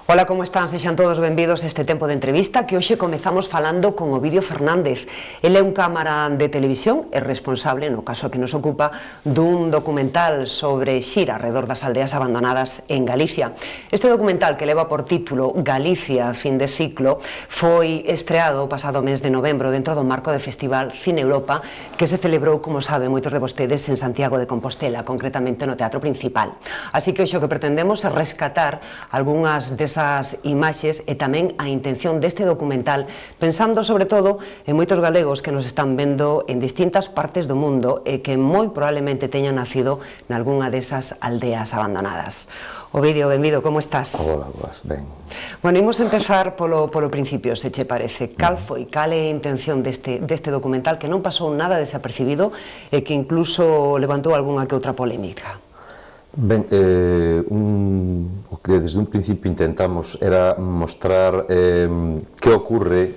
Ola, como están? Sexan todos benvidos a este tempo de entrevista que hoxe comezamos falando con Ovidio Fernández. Ele é un cámara de televisión e responsable, no caso que nos ocupa, dun documental sobre xira alrededor das aldeas abandonadas en Galicia. Este documental, que leva por título Galicia, fin de ciclo, foi estreado o pasado mes de novembro dentro do marco do Festival Cine Europa, que se celebrou, como saben moitos de vostedes, en Santiago de Compostela, concretamente no Teatro Principal. Así que hoxe o que pretendemos é rescatar algunhas desas imaxes e tamén a intención deste documental, pensando sobre todo en moitos galegos que nos están vendo en distintas partes do mundo e que moi probablemente teñan nacido nalgúna desas aldeas abandonadas. Ovidio, benvido, como estás? Hola, boas, ben. Bueno, imos empezar polo principio, se che parece. Cal é a intención deste documental que non pasou nada desapercibido e que incluso levantou algunha que outra polémica? Ben, o que desde un principio intentamos era mostrar que ocorre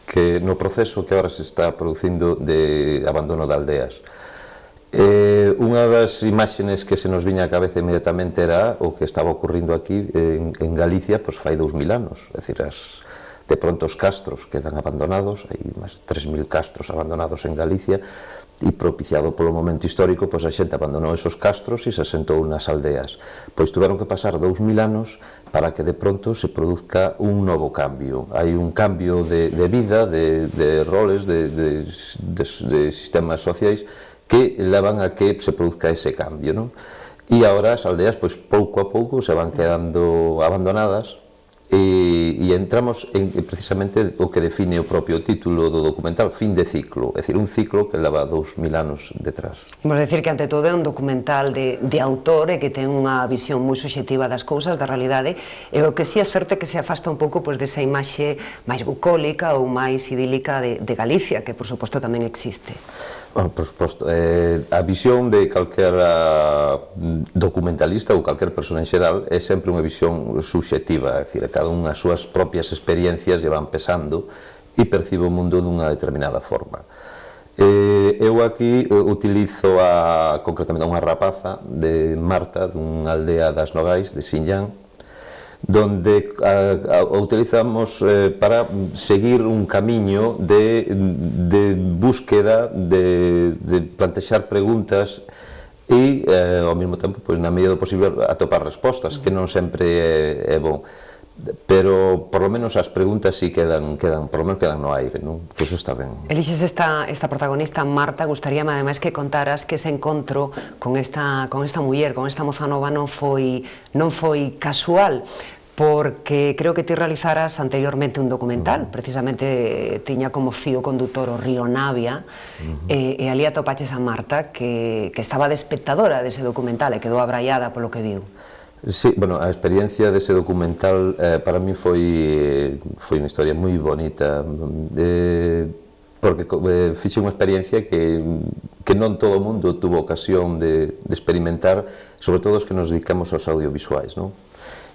que no proceso que agora se está producindo de abandono de aldeas. Unha das imágenes que se nos viña á cabeza inmediatamente era o que estaba ocurrindo aquí en Galicia pois fai 2000 anos, é dicir, de pronto os castros quedan abandonados, hai máis de 3000 castros abandonados en Galicia, e propiciado polo momento histórico, pois a xente abandonou esos castros e se asentou nas aldeas. Pois tuveron que pasar 2000 anos para que de pronto se produzca un novo cambio. Hai un cambio de vida, de roles, de sistemas sociais que levan a que se produzca ese cambio, non? E agora as aldeas, pois pouco a pouco, se van quedando abandonadas e entramos en precisamente o que define o propio título do documental, fin de ciclo, é dicir, un ciclo que leva 2000 anos detrás. Imos decir que ante todo é un documental de autor e que ten unha visión moi subxectiva das cousas, da realidade, e o que si é certo é que se afasta un pouco desa imaxe máis bucólica ou máis idílica de Galicia, que por suposto tamén existe. Bueno, por suposto, a visión de calquera documentalista ou calquer persona en xeral é sempre unha visión subxectiva, é dicir, cada unha as súas propias experiencias lle van pesando e percibe o mundo dunha determinada forma. Eu aquí utilizo concretamente a unha rapaza de Marta, dunha aldea das Nogais, de Xinjiang, donde utilizamos para seguir un camiño de búsqueda, de plantexar preguntas e ao mesmo tempo, na medida do posible, atopar respostas, que non sempre é bon, pero por lo menos as preguntas si quedan por lo menos quedan no aire, non? Que iso está ben. Elixes esta protagonista, Marta, gustaríame ademais que contaras que ese encontro con esta muller, con esta moza nova non foi casual, porque creo que ti realizaras anteriormente un documental, precisamente tiña como fío conductor o río Navia, e ali atopaches a Marta que estaba de espectadora dese documental e quedou abraiada polo que viu. Sí, bueno, a experiencia dese documental para mí foi unha historia moi bonita, porque fixe unha experiencia que non todo o mundo tuvo ocasión de experimentar, sobre todo os que nos dedicamos aos audiovisuais, non?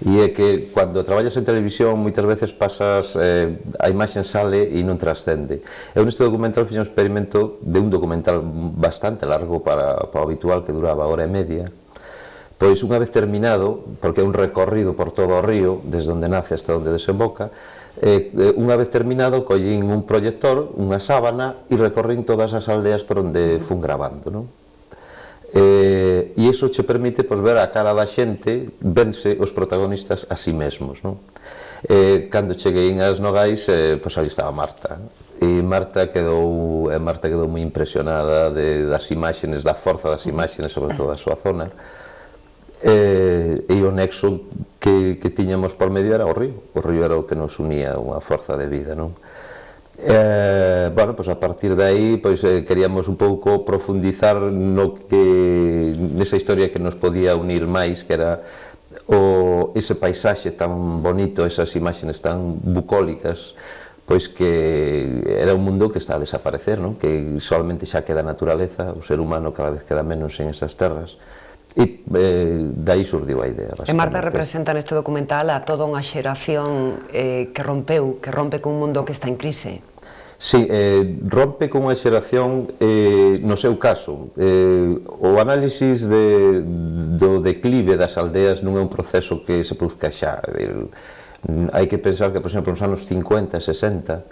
E é que cando traballas en televisión moitas veces pasas, a imaxe sale e non trascende. Eu neste documental fixe un experimento de un documental bastante largo para o habitual, que duraba hora e media. Pois unha vez terminado, porque é un recorrido por todo o río, desde onde nace hasta onde desemboca, unha vez terminado collín un proyector, unha sábana e recorrín todas as aldeas por onde fun grabando, non? E iso che permite ver a cara da xente, vense os protagonistas a si mesmos, non? Cando cheguei ás Nogais, pois ali estaba Marta, e Marta quedou moi impresionada das imaxes, da forza das imaxes, sobre todo da súa zona, e o nexo que tiñamos por medio era o río era o que nos unía, unha forza de vida, non? Bueno, pois a partir de aí queríamos un pouco profundizar nesa historia que nos podía unir máis, que era ese paisaxe tan bonito, esas imaxes tan bucólicas, pois que era un mundo que está a desaparecer, non? Que solamente xa queda a naturaleza, o ser humano cada vez queda menos en esas terras. E dai surdiu a idea. E Marta representa neste documental a toda unha xeración que rompe cun mundo que está en crise. Sí, rompe con unha xeración, no seu caso, o análisis do declive das aldeas non é un proceso que se produzca xa. Hai que pensar que, por exemplo, nos anos 50 e 60,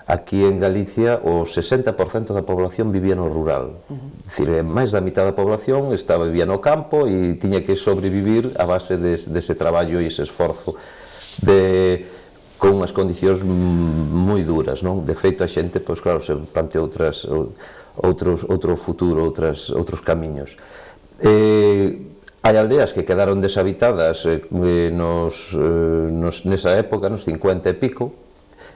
aquí en Galicia o 60% da población vivía no rural. É dicir, máis da mitad da población vivía no campo e tiña que sobrevivir a base dese traballo e ese esforzo con unhas condicións moi duras, non? De feito, a xente, pois claro, se planteou outro futuro, outros camiños. Hai aldeas que quedaron deshabitadas nesa época, nos 50 e pico.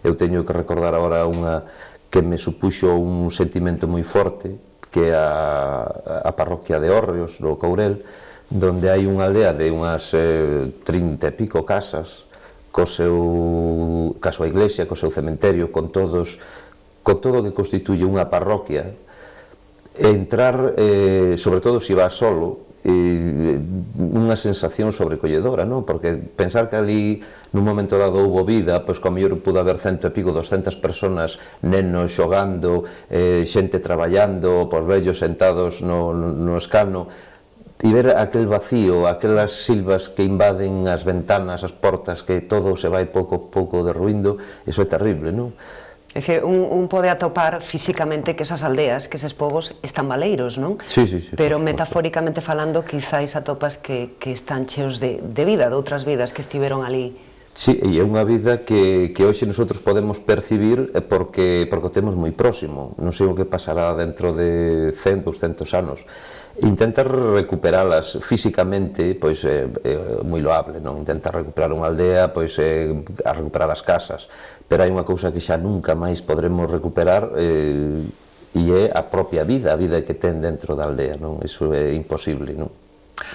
Eu teño que recordar agora unha que me supuxo un sentimento moi forte, que é a parroquia de Hórreos, no Courel, donde hai unha aldea de unhas 30 e pico casas, coa súa iglesia, co seu cementerio, con todo o que constituye unha parroquia. Entrar, sobre todo se vas solo, unha sensación sobrecolledora, non? Porque pensar que ali nun momento dado houve vida, pois como mellor pudo haber 100 e pico, 200 personas, nenos xogando, xente traballando, pois vellos sentados no escano, e ver aquel vacío, aquelas silvas que invaden as ventanas, as portas, que todo se vai pouco a pouco derruindo, iso é terrible, non? É dicir, un pode atopar físicamente que esas aldeas, que eses povos están baleiros, non? Sí. Pero metafóricamente falando, quizáis atopas que están cheos de vida, de outras vidas que estiveron ali. Sí, e é unha vida que hoxe nosotros podemos percibir porque o temos moi próximo. Non sei o que pasará dentro de 100, 200 anos. Intentar recuperalas físicamente, pois é moi loable, non? Intentar recuperar unha aldea, pois a recuperar as casas, pero hai unha cousa que xa nunca máis podremos recuperar e é a propia vida, a vida que ten dentro da aldea, non? Iso é imposible, non?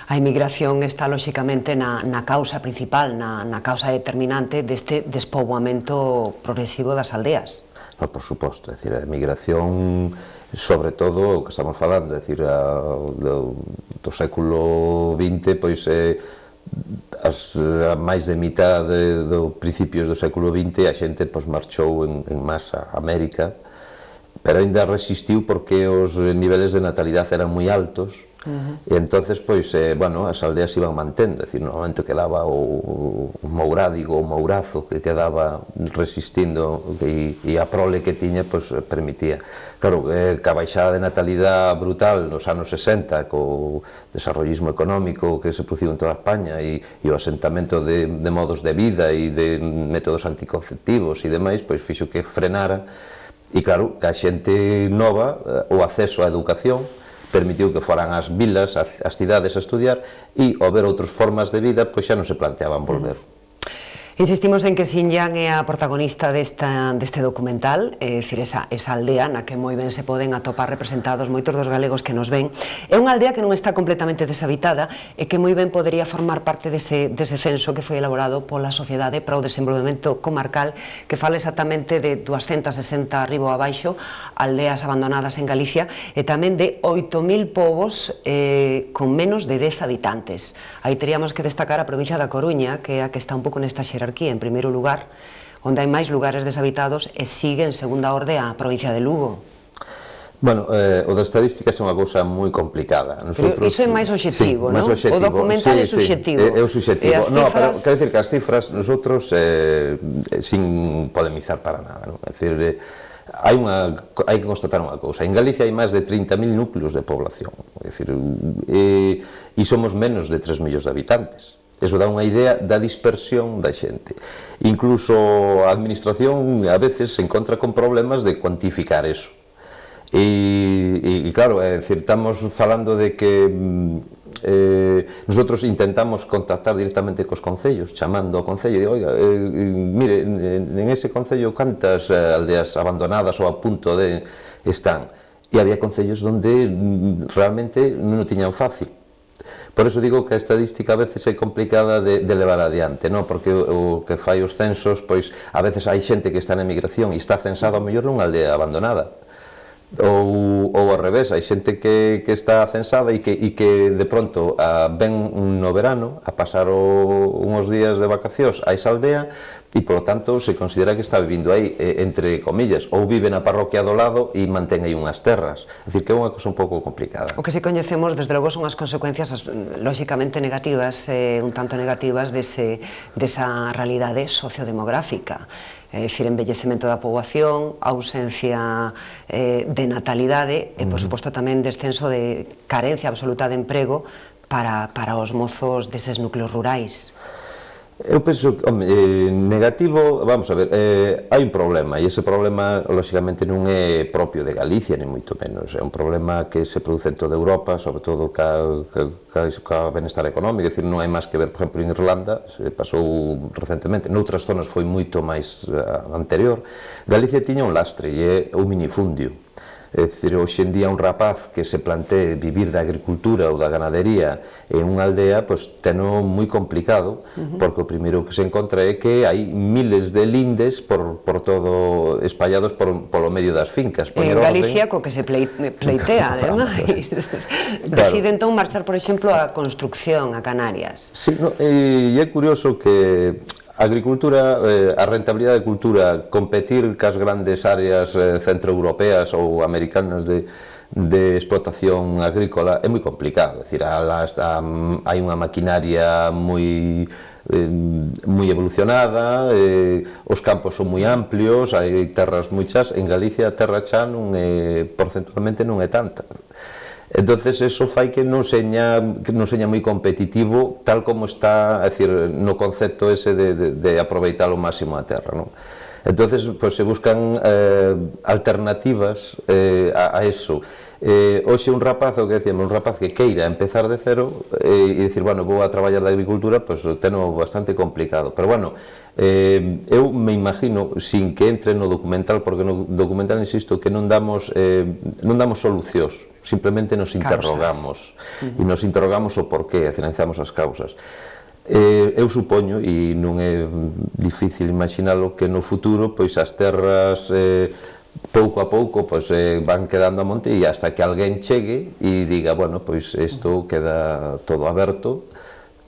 A inmigración está lóxicamente na causa principal, na causa determinante deste despoboamento progresivo das aldeas. Por suposto, é dicir, a emigración, sobre todo o que estamos falando, é dicir, do século XX, pois a máis de mitad dos principios do século XX a xente marchou en masa a América, pero ainda resistiu porque os niveles de natalidade eran moi altos. E entonces, pois, as aldeas iban mantendo, é dicir, no momento quedaba o mourádigo, o mourazo que quedaba resistindo e a prole que tiña, pois, permitía. Claro, ca baixada de natalidade brutal nos anos 60, co desarrollismo económico que se produciu en toda España e o asentamento de modos de vida e de métodos anticonceptivos e demais, pois, fixo que frenara. E claro, que a xente nova, o acceso á educación, permitiu que foran ás vilas, ás cidades a estudiar e ao ver outras formas de vida, pois xa non se planteaban volver. Insistimos en que Xinjiang é a protagonista deste documental, é dicir, esa aldea na que moi ben se poden atopar representados moitos dos galegos que nos ven. É unha aldea que non está completamente deshabitada e que moi ben podería formar parte dese censo que foi elaborado pola Sociedade para o Desenvolvemento Comarcal, que fala exactamente de 260 arriba ou abaixo aldeas abandonadas en Galicia e tamén de 8.000 povos con menos de 10 habitantes. Aí teríamos que destacar a provincia da Coruña, que é a que está un pouco nesta xerarquía, en primeiro lugar, onde hai máis lugares deshabitados, e sigue en segunda orde a provincia de Lugo. Bueno, o da estadística é unha cousa moi complicada. Pero iso é máis obxectivo, non? O documental é subxectivo. É o subxectivo. No, pero quero dicir que as cifras, nosotros, sin polemizar para nada, non? É dicir, hai que constatar unha cousa. En Galicia hai máis de 30.000 núcleos de población, é dicir, e somos menos de 3 millóns de habitantes. Eso dá unha idea da dispersión da xente. Incluso a administración a veces se encontra con problemas de cuantificar eso. E claro, é dicir, estamos falando de que nosotros intentamos contactar directamente cos concellos, chamando ao concello e digo, oiga, mire, en ese concello cantas aldeas abandonadas ou a punto de están? E había concellos onde realmente non o tiñan fácil. Por eso digo que a estadística a veces é complicada de levar adiante, non? Porque o que fai os censos, pois a veces hai xente que está na emigración e está censada ao mellor nunha aldea abandonada, ou ao revés, hai xente que está censada e que de pronto ven no verano a pasar uns días de vacacións a esa aldea e, polo tanto, se considera que está vivindo aí, entre comillas, ou vive na parroquia do lado e mantén aí unhas terras. É dicir, que é unha cosa un pouco complicada. O que se coñecemos, desde logo, son as consecuencias lóxicamente negativas, un tanto negativas desa realidade sociodemográfica. É dicir, envellecemento da poboación, ausencia de natalidade e, por suposto, tamén descenso de carencia absoluta de emprego para os mozos deses núcleos rurais. Eu penso que, negativo, vamos a ver, hai un problema, e ese problema, lóxicamente, non é propio de Galicia, nem moito menos, é un problema que se produce en toda Europa, sobre todo ca benestar económico, é dicir, non hai máis que ver, por exemplo, en Irlanda, se pasou recentemente, noutras zonas foi moito máis anterior, Galicia tiña un lastre, e é o minifundio. É dicir, hoxe en día un rapaz que se plantee vivir da agricultura ou da ganadería en unha aldea, pois teno moi complicado, porque o primeiro que se encontra é que hai miles de lindes por todo, espallados polo medio das fincas. En Galicia, co que se pleitea, ademais. Decide entón marchar, por exemplo, a construcción a Canarias. Sí, e é curioso que a agricultura, a rentabilidade da cultura, competir cas grandes áreas centroeuropeas ou americanas de explotación agrícola é moi complicado. É dicir, hai unha maquinaria moi evolucionada, os campos son moi amplios, hai terras moi chas. En Galicia a terra xa porcentualmente non é tanta. Entonces eso fai que non seña moi competitivo tal como está, é dicir, no concepto ese de aproveitar ao máximo a terra, non? Entonces, pois, se buscan alternativas a eso. Hoxe un rapaz, o que decíamos, un rapaz que queira empezar de cero e dicir, bueno, vou a traballar da agricultura, pois teno bastante complicado, pero bueno, eu me imagino, sin que entre no documental, porque no documental, insisto, que non damos solucións, simplemente nos interrogamos, e nos interrogamos o porqué, analizamos as causas. Eu supoño, e non é difícil imaginalo, que no futuro, pois as terras pouco a pouco van quedando a monte e hasta que alguén chegue e diga, bueno, pois isto queda todo aberto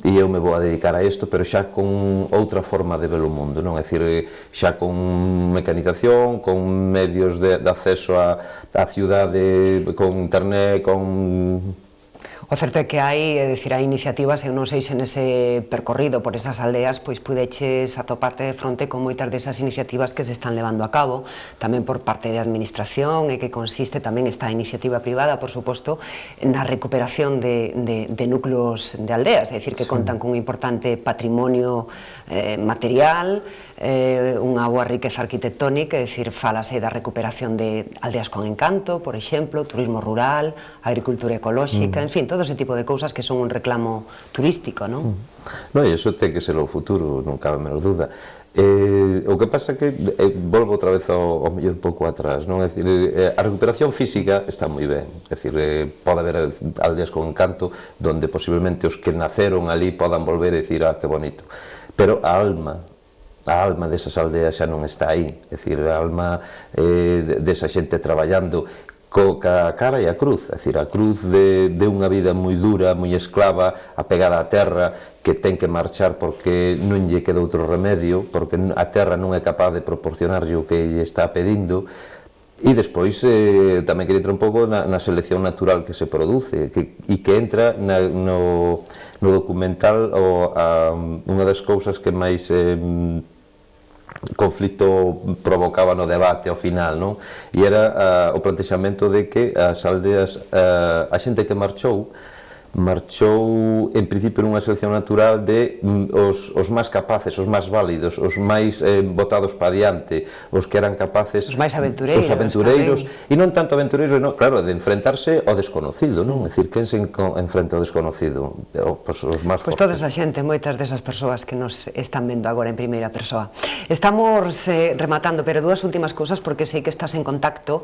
e eu me vou a dedicar a isto, pero xa con outra forma de ver o mundo, non? É dicir, xa con mecanización, con medios de acceso á ciudade, con internet, con... O certo é que hai iniciativas, eu non sei se nese percorrido por esas aldeas pois pudeches atoparte de fronte con moitas desas iniciativas que se están levando a cabo, tamén por parte de administración, e que consiste tamén esta iniciativa privada, por suposto, na recuperación de núcleos de aldeas, é dicir, que contan cun importante patrimonio material, unha boa riqueza arquitectónica, é dicir, falase da recuperación de aldeas con encanto, por exemplo, turismo rural, agricultura ecolóxica, en fin, todo ese tipo de cousas que son un reclamo turístico, non? Non, e iso ten que ser o futuro, non cabe menos dúda. O que pasa que, volvo outra vez ao mellor un pouco atrás, non? É dicir, a recuperación física está moi ben, é dicir, pode haber aldeas con encanto donde posiblemente os que naceron ali podan volver e dicir, que bonito, pero a alma desas aldeas xa non está aí, é dicir, a alma desa xente traballando ca cara e a cruz, é dicir, a cruz de unha vida moi dura, moi esclava, apegada á terra, que ten que marchar porque non lle queda outro remedio, porque a terra non é capaz de proporcionarlle o que lle está pedindo. E despois tamén quería entrar un pouco na selección natural que se produce e que entra no documental unha das cousas que máis conflito provocaba no debate ao final, non? E era o plantexamento de que as aldeas, a xente que marchou en principio nunha selección natural de os máis capaces, os máis válidos, os máis botados para diante, os que eran capaces, os máis aventureiros, e non tanto aventureiros, claro, de enfrentarse ao desconocido, non? É dicir, quen se enfrenta ao desconocido? Os máis fortes. Pois toda esa xente, moitas desas persoas que nos están vendo agora en primeira persoa. Estamos rematando, pero dúas últimas cousas, porque sei que estás en contacto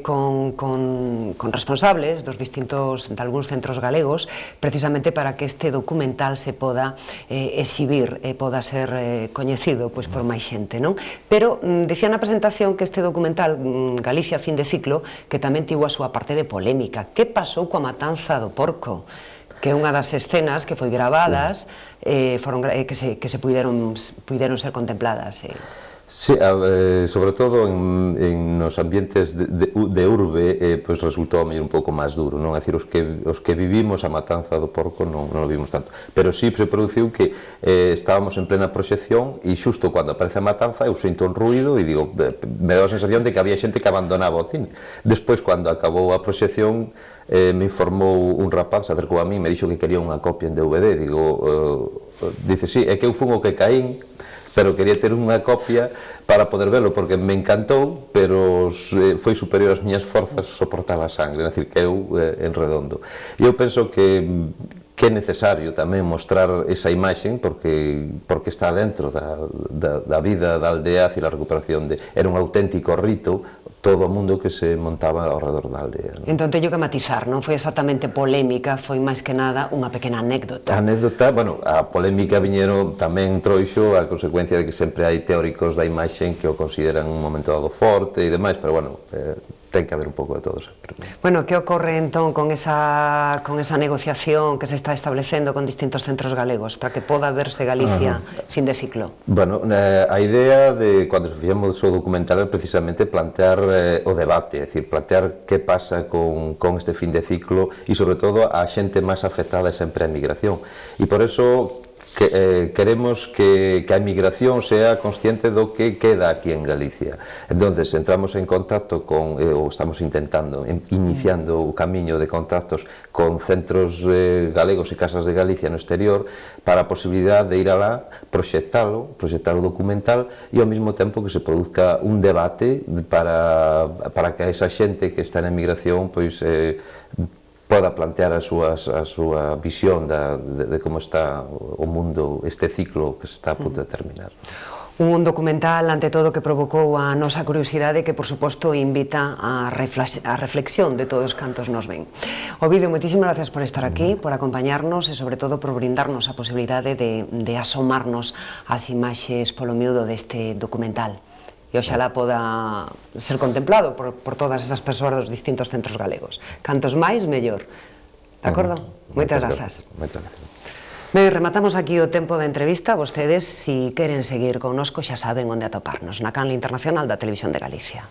con responsables dos distintos, de algúns centros centros galegos, precisamente para que este documental se poda exhibir e poda ser coñecido por máis xente, non? Pero dicía na presentación que este documental, Galicia fin de ciclo, que tamén tivo a súa parte de polémica. Que pasou coa matanza do porco? Que é unha das escenas que foi gravadas, que se puideron ser contempladas. Sí, sobre todo nos ambientes de urbe, pois resultou a mí un pouco máis duro, non? É dicir, os que vivimos a matanza do porco non o vimos tanto. Pero sí se produciu que estábamos en plena proxección e xusto cando aparece a matanza eu sinto un ruido e digo, me dá a sensación de que había xente que abandonaba o cine. Despois, cando acabou a proxección, me informou un rapaz, se acercou a mí e me dixo que quería unha copia en DVD. Dice, sí, é que eu fun o que caín, pero quería ter unha copia para poder velo, porque me encantou, pero foi superior ás miñas forzas soportar a sangre, é dicir, que eu en redondo. E eu penso que é necesario tamén mostrar esa imaxe, porque está dentro da vida da aldea, e a recuperación era un auténtico rito, todo o mundo que se montaba ao redor da aldea. Entón, teño que matizar, non foi exactamente polémica, foi máis que nada unha pequena anécdota. A anécdota, bueno, a polémica viñeron tamén trouxo a consecuencia de que sempre hai teóricos da imaxe que o consideran un momento dado forte e demais, pero bueno, ten que haber un pouco de todo sempre. Bueno, que ocorre entón con esa negociación que se está establecendo con distintos centros galegos para que poda verse Galicia fin de ciclo? Bueno, a idea de cando fixemos o documental é precisamente plantear o debate, é dicir, plantear que pasa con este fin de ciclo e sobre todo a xente máis afectada é sempre a emigración. E por eso queremos que a emigración sea consciente do que queda aquí en Galicia. Entonces entramos en contacto ou estamos iniciando o camiño de contactos con centros galegos e casas de Galicia no exterior para a posibilidade de ir alá, proxectar o documental e ao mesmo tempo que se produzca un debate para que esa xente que está na emigración poda plantear a súa visión de como está o mundo, este ciclo que se está a punto de terminar. Un documental, ante todo, que provocou a nosa curiosidade, que, por suposto, invita a reflexión de todos cantos nos ven. Ovidio, moitísimas gracias por estar aquí, por acompañarnos e, sobre todo, por brindarnos a posibilidade de asomarnos ás imaxes polo miúdo deste documental. E oxalá poda ser contemplado por todas esas persoas dos distintos centros galegos. Cantos máis, mellor. De acordo? Moitas grazas. Moitas grazas. Ben, rematamos aquí o tempo da entrevista. Vostedes, se queren seguir connosco, xa saben onde atoparnos, na canle internacional da Televisión de Galicia.